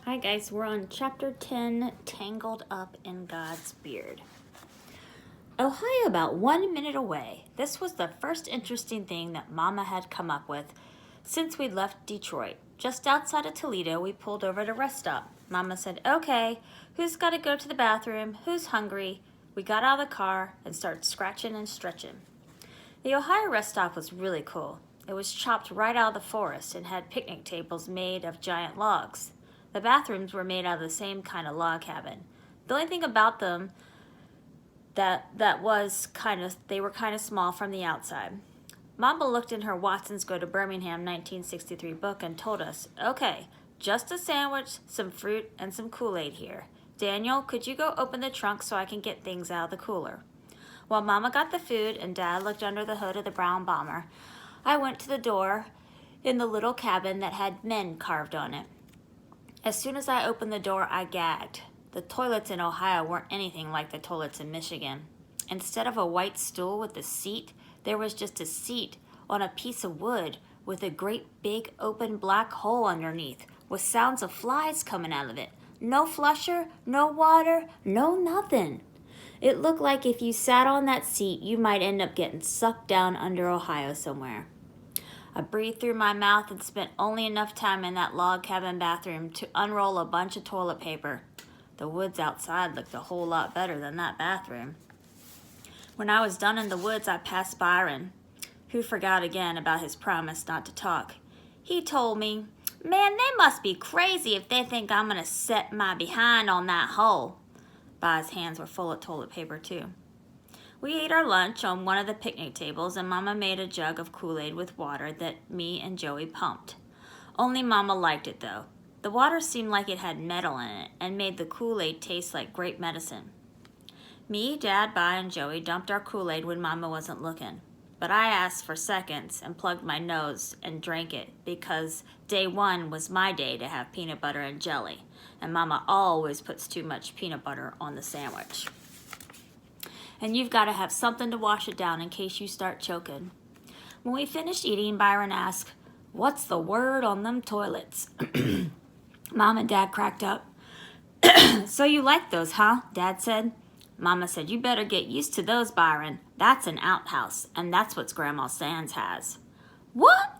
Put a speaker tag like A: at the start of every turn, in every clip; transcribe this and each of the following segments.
A: Hi guys, we're on chapter 10, Tangled Up in God's Beard. Ohio about 1 minute away. This was the first interesting thing that Mama had come up with since we'd left Detroit. Just outside of Toledo, we pulled over at a rest stop. Mama said, okay, who's got to go to the bathroom? Who's hungry? We got out of the car and started scratching and stretching. The Ohio rest stop was really cool. It was chopped right out of the forest and had picnic tables made of giant logs. The bathrooms were made out of the same kind of log cabin. The only thing about them that was they were kind of small from the outside. Mama looked in her Watson's Go to Birmingham 1963 book and told us, okay, just a sandwich, some fruit, and some Kool-Aid here. Daniel, could you go open the trunk so I can get things out of the cooler? While Mama got the food and Dad looked under the hood of the brown bomber, I went to the door in the little cabin that had men carved on it. As soon as I opened the door, I gagged. The toilets in Ohio weren't anything like the toilets in Michigan. Instead of a white stool with a seat, there was just a seat on a piece of wood with a great big open black hole underneath with sounds of flies coming out of it. No flusher, no water, no nothing. It looked like if you sat on that seat, you might end up getting sucked down under Ohio somewhere. I breathed through my mouth and spent only enough time in that log cabin bathroom to unroll a bunch of toilet paper. The woods outside looked a whole lot better than that bathroom. When I was done in the woods, I passed Byron, who forgot again about his promise not to talk. He told me, man, they must be crazy if they think I'm going to set my behind on that hole. By's hands were full of toilet paper, too. We ate our lunch on one of the picnic tables, and Mama made a jug of Kool-Aid with water that me and Joey pumped. Only Mama liked it, though. The water seemed like it had metal in it and made the Kool-Aid taste like great medicine. Me, Dad, Bi, and Joey dumped our Kool-Aid when Mama wasn't looking. But I asked for seconds and plugged my nose and drank it because day one was my day to have peanut butter and jelly, and Mama always puts too much peanut butter on the sandwich. And you've got to have something to wash it down in case you start choking. When we finished eating, Byron asked, what's the word on them toilets? Mom and Dad cracked up. So you like those, huh? Dad said. Mama said, you better get used to those, Byron. That's an outhouse, and that's what Grandma Sands has. What?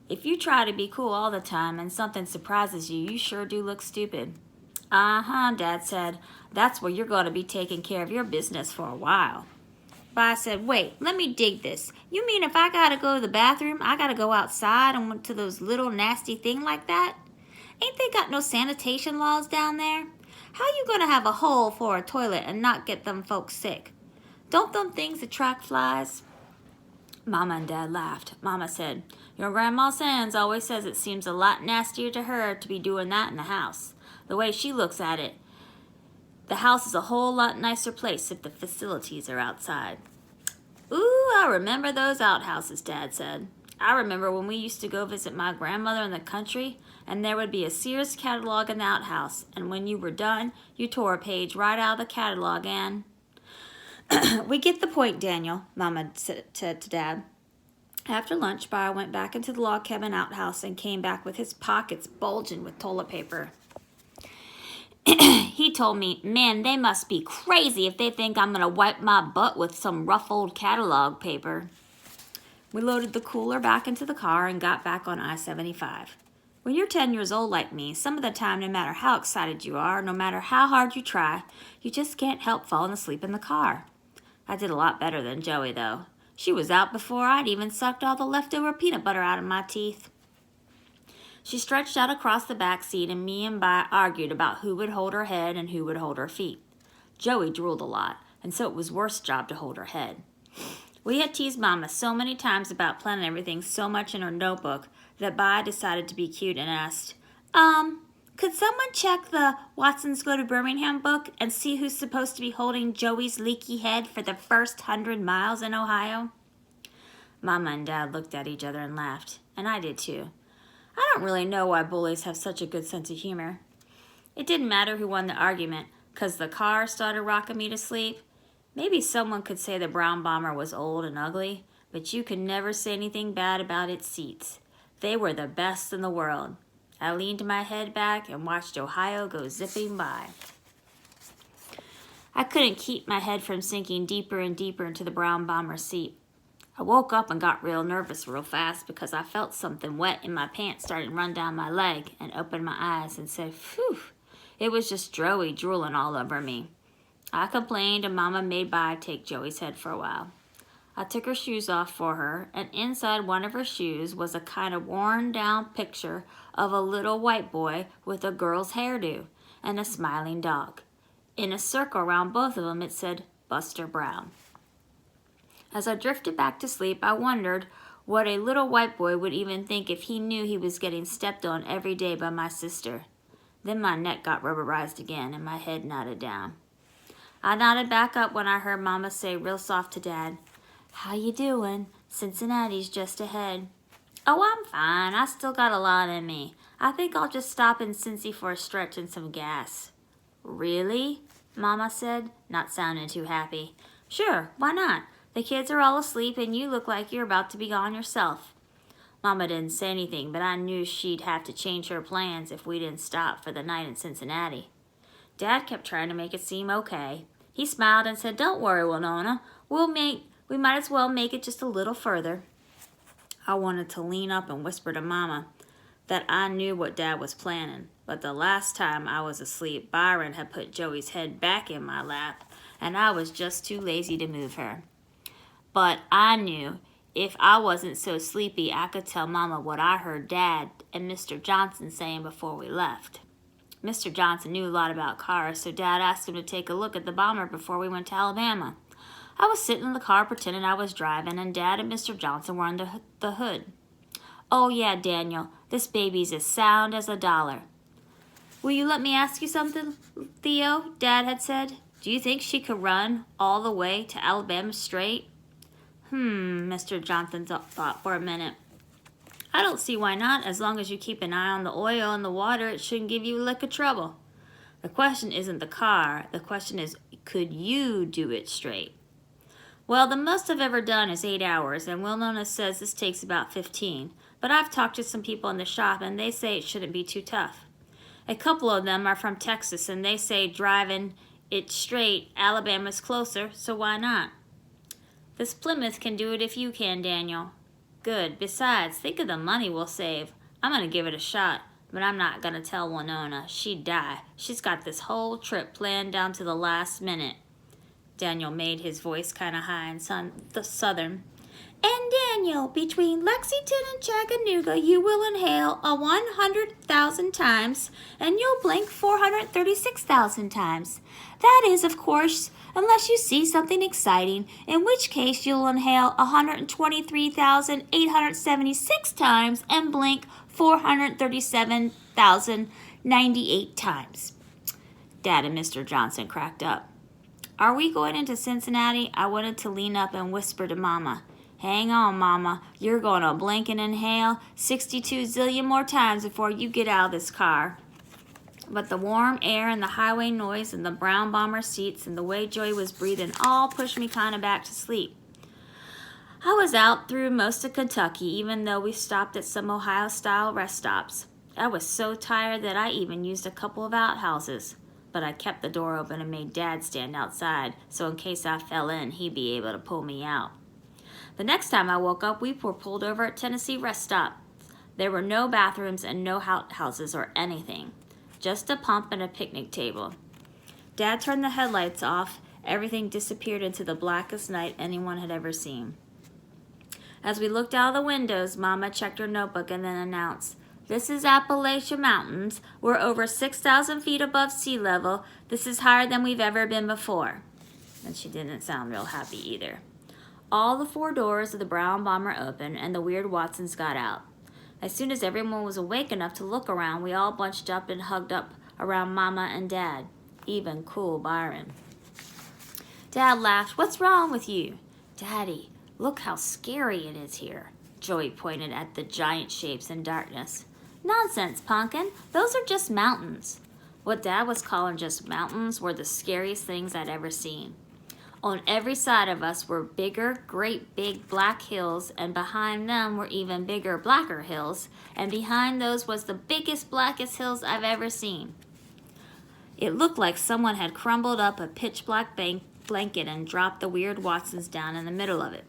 A: If you try to be cool all the time and something surprises you, you sure do look stupid. Uh-huh, Dad said. That's where you're going to be taking care of your business for a while. Bi said, wait, let me dig this. You mean if I got to go to the bathroom, I got to go outside and went to those little nasty thing like that? Ain't they got no sanitation laws down there? How you going to have a hole for a toilet and not get them folks sick? Don't them things attract flies? Mama and Dad laughed. Mama said, your Grandma Sands always says it seems a lot nastier to her to be doing that in the house. The way she looks at it, the house is a whole lot nicer place if the facilities are outside. Ooh, I remember those outhouses, Dad said. I remember when we used to go visit my grandmother in the country, and there would be a Sears catalog in the outhouse, and when you were done, you tore a page right out of the catalog and... We get the point, Daniel, Mama said to Dad. After lunch, Bi went back into the log cabin outhouse and came back with his pockets bulging with toilet paper. He told me, man, they must be crazy if they think I'm going to wipe my butt with some rough old catalog paper. We loaded the cooler back into the car and got back on I-75. When you're 10 years old like me, some of the time, no matter how excited you are, no matter how hard you try, you just can't help falling asleep in the car. I did a lot better than Joey, though. She was out before I'd even sucked all the leftover peanut butter out of my teeth. She stretched out across the back seat, and me and Bi argued about who would hold her head and who would hold her feet. Joey drooled a lot, and so it was worse job to hold her head. We had teased Mama so many times about planning everything so much in her notebook that Bi decided to be cute and asked, could someone check the Watson's Go to Birmingham book and see who's supposed to be holding Joey's leaky head for the first 100 miles in Ohio? Mama and Dad looked at each other and laughed, and I did too. I don't really know why bullies have such a good sense of humor. It didn't matter who won the argument, 'cause the car started rocking me to sleep. Maybe someone could say the brown bomber was old and ugly, but you could never say anything bad about its seats. They were the best in the world. I leaned my head back and watched Ohio go zipping by. I couldn't keep my head from sinking deeper and deeper into the brown bomber's seat. I woke up and got real nervous real fast because I felt something wet in my pants starting to run down my leg, and opened my eyes and said, phew, it was just Joey drooling all over me. I complained and Mama made Bi take Joey's head for a while. I took her shoes off for her, and inside one of her shoes was a kind of worn down picture of a little white boy with a girl's hairdo and a smiling dog. In a circle around both of them it said Buster Brown. As I drifted back to sleep, I wondered what a little white boy would even think if he knew he was getting stepped on every day by my sister. Then my neck got rubberized again and my head nodded down. I nodded back up when I heard Mama say real soft to Dad, "How you doing? Cincinnati's just ahead." "Oh, I'm fine. I still got a lot in me. I think I'll just stop in Cincy for a stretch and some gas." "Really?" Mama said, not sounding too happy. "Sure, why not? The kids are all asleep and you look like you're about to be gone yourself." Mama didn't say anything, but I knew she'd have to change her plans if we didn't stop for the night in Cincinnati. Dad kept trying to make it seem okay. He smiled and said, "Don't worry, Winona. We might as well make it just a little further." I wanted to lean up and whisper to Mama that I knew what Dad was planning, but the last time I was asleep, Byron had put Joey's head back in my lap, and I was just too lazy to move her. But I knew if I wasn't so sleepy, I could tell Mama what I heard Dad and Mr. Johnson saying before we left. Mr. Johnson knew a lot about cars, so Dad asked him to take a look at the bomber before we went to Alabama. I was sitting in the car pretending I was driving, and Dad and Mr. Johnson were under the hood. "Oh yeah, Daniel, this baby's as sound as $1. "Will you let me ask you something, Theo?" Dad had said. "Do you think she could run all the way to Alabama straight?" Mr. Johnson thought for a minute. "I don't see why not. As long as you keep an eye on the oil and the water, it shouldn't give you a lick of trouble. The question isn't the car. The question is, could you do it straight?" "Well, the most I've ever done is 8 hours, and Winona says this takes about 15. But I've talked to some people in the shop, and they say it shouldn't be too tough. A couple of them are from Texas, and they say driving it straight, Alabama's closer, so why not?" "This Plymouth can do it if you can, Daniel." "Good. Besides, think of the money we'll save. I'm going to give it a shot, but I'm not going to tell Winona. She'd die. She's got this whole trip planned down to the last minute." Daniel made his voice kind of high and southern. "And Daniel, between Lexington and Chattanooga, you will inhale 100,000 times, and you'll blink 436,000 times. That is, of course, unless you see something exciting, in which case you'll inhale 123,876 times and blink 437,098 times. Dad and Mr. Johnson cracked up. "Are we going into Cincinnati?" I wanted to lean up and whisper to Mama. "Hang on, Mama. You're going to blink and inhale 62 zillion more times before you get out of this car." But the warm air and the highway noise and the brown bomber seats and the way Joey was breathing all pushed me kind of back to sleep. I was out through most of Kentucky, even though we stopped at some Ohio-style rest stops. I was so tired that I even used a couple of outhouses. But I kept the door open and made Dad stand outside, so in case I fell in, he'd be able to pull me out. The next time I woke up, we were pulled over at Tennessee rest stop. There were no bathrooms and no outhouses or anything. Just a pump and a picnic table. Dad turned the headlights off. Everything disappeared into the blackest night anyone had ever seen. As we looked out of the windows, Mama checked her notebook and then announced, "This is Appalachian Mountains. We're over 6,000 feet above sea level. This is higher than we've ever been before." And she didn't sound real happy either. All the 4 doors of the brown bomber opened, and the weird Watsons got out. As soon as everyone was awake enough to look around, we all bunched up and hugged up around Mama and Dad, even cool Byron. Dad laughed. "What's wrong with you?" "Daddy, look how scary it is here." Joey pointed at the giant shapes in darkness. "Nonsense, Pumpkin. Those are just mountains." What Dad was calling just mountains were the scariest things I'd ever seen. On every side of us were bigger, great big black hills, and behind them were even bigger, blacker hills, and behind those was the biggest, blackest hills I've ever seen. It looked like someone had crumbled up a pitch-black blanket and dropped the weird Watsons down in the middle of it.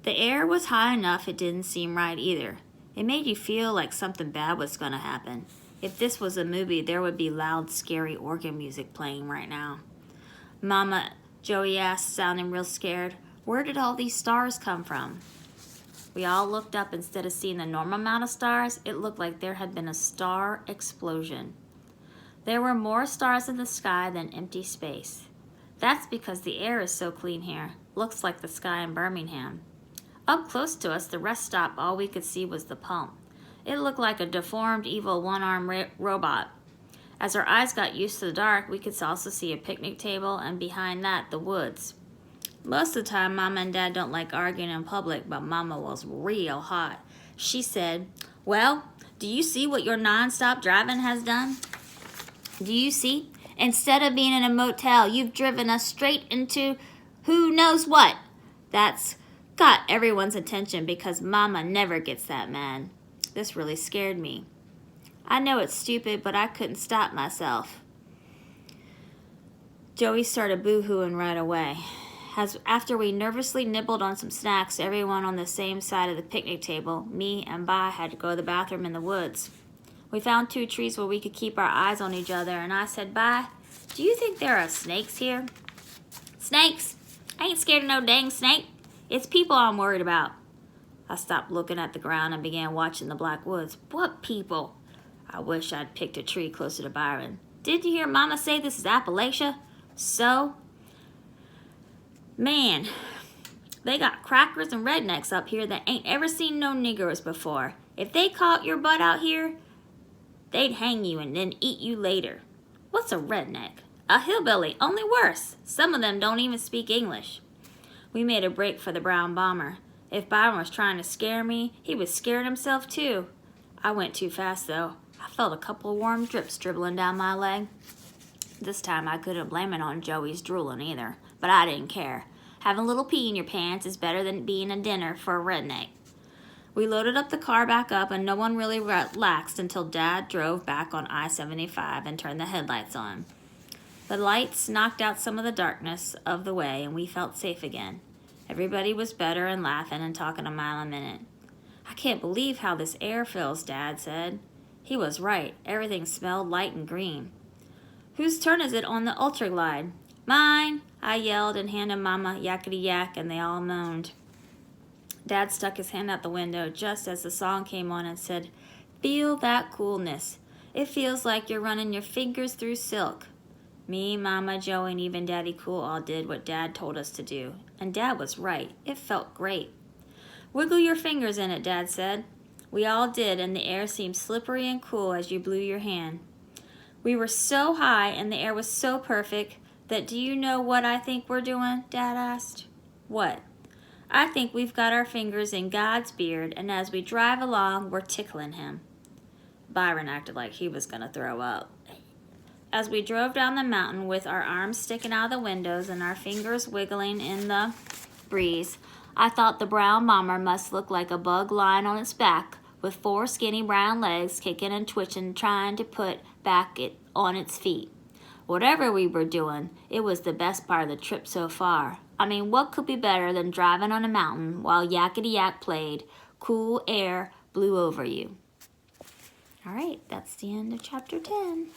A: The air was high enough it didn't seem right either. It made you feel like something bad was going to happen. If this was a movie, there would be loud, scary organ music playing right now. Mama, Joey asked, sounding real scared, where did all these stars come from? We all looked up. Instead of seeing the normal amount of stars, it looked like there had been a star explosion. There were more stars in the sky than empty space. That's because the air is so clean here. Looks like the sky in Birmingham. Up close to us, the rest stop, all we could see was the pump. It looked like a deformed, evil, one-armed robot. As our eyes got used to the dark, we could also see a picnic table, and behind that, the woods. Most of the time, Mama and Dad don't like arguing in public, but Mama was real hot. She said, well, do you see what your non-stop driving has done? Do you see? Instead of being in a motel, you've driven us straight into who knows what. That's got everyone's attention because Mama never gets that mad. This really scared me. I know it's stupid, but I couldn't stop myself. Joey started boo-hooing right away. After we nervously nibbled on some snacks, everyone on the same side of the picnic table, me and Ba, had to go to the bathroom in the woods. We found 2 trees where we could keep our eyes on each other, and I said, Ba, do you think there are snakes here? Snakes? I ain't scared of no dang snake. It's people I'm worried about. I stopped looking at the ground and began watching the black woods. What people? I wish I'd picked a tree closer to Byron. Did you hear Mama say this is Appalachia? So? Man, they got crackers and rednecks up here that ain't ever seen no niggers before. If they caught your butt out here, they'd hang you and then eat you later. What's a redneck? A hillbilly, only worse. Some of them don't even speak English. We made a break for the brown bomber. If Byron was trying to scare me, he was scaring himself too. I went too fast though. I felt a couple of warm drips dribbling down my leg. This time I couldn't blame it on Joey's drooling either, but I didn't care. Having a little pee in your pants is better than being a dinner for a redneck. We loaded up the car back up, and no one really relaxed until Dad drove back on I-75 and turned the headlights on. The lights knocked out some of the darkness of the way, and we felt safe again. Everybody was better and laughing and talking a mile a minute. I can't believe how this air feels, Dad said. He was right. Everything smelled light and green. Whose turn is it on the Ultraglide? Mine, I yelled and handed Mama yakety yak, and they all moaned. Dad stuck his hand out the window just as the song came on and said, feel that coolness. It feels like you're running your fingers through silk. Me, Mama, Joey, and even Daddy Cool all did what Dad told us to do. And Dad was right. It felt great. Wiggle your fingers in it, Dad said. We all did, and the air seemed slippery and cool as you blew your hand. We were so high and the air was so perfect that do you know what I think we're doing? Dad asked. What? I think we've got our fingers in God's beard, and as we drive along, we're tickling him. Byron acted like he was going to throw up. As we drove down the mountain with our arms sticking out of the windows and our fingers wiggling in the breeze, I thought the brown bomber must look like a bug lying on its back with 4 skinny brown legs kicking and twitching, trying to put back on its feet. Whatever we were doing, it was the best part of the trip so far. I mean, what could be better than driving on a mountain while Yakety Yak played, cool air blew over you? All right, that's the end of chapter 10.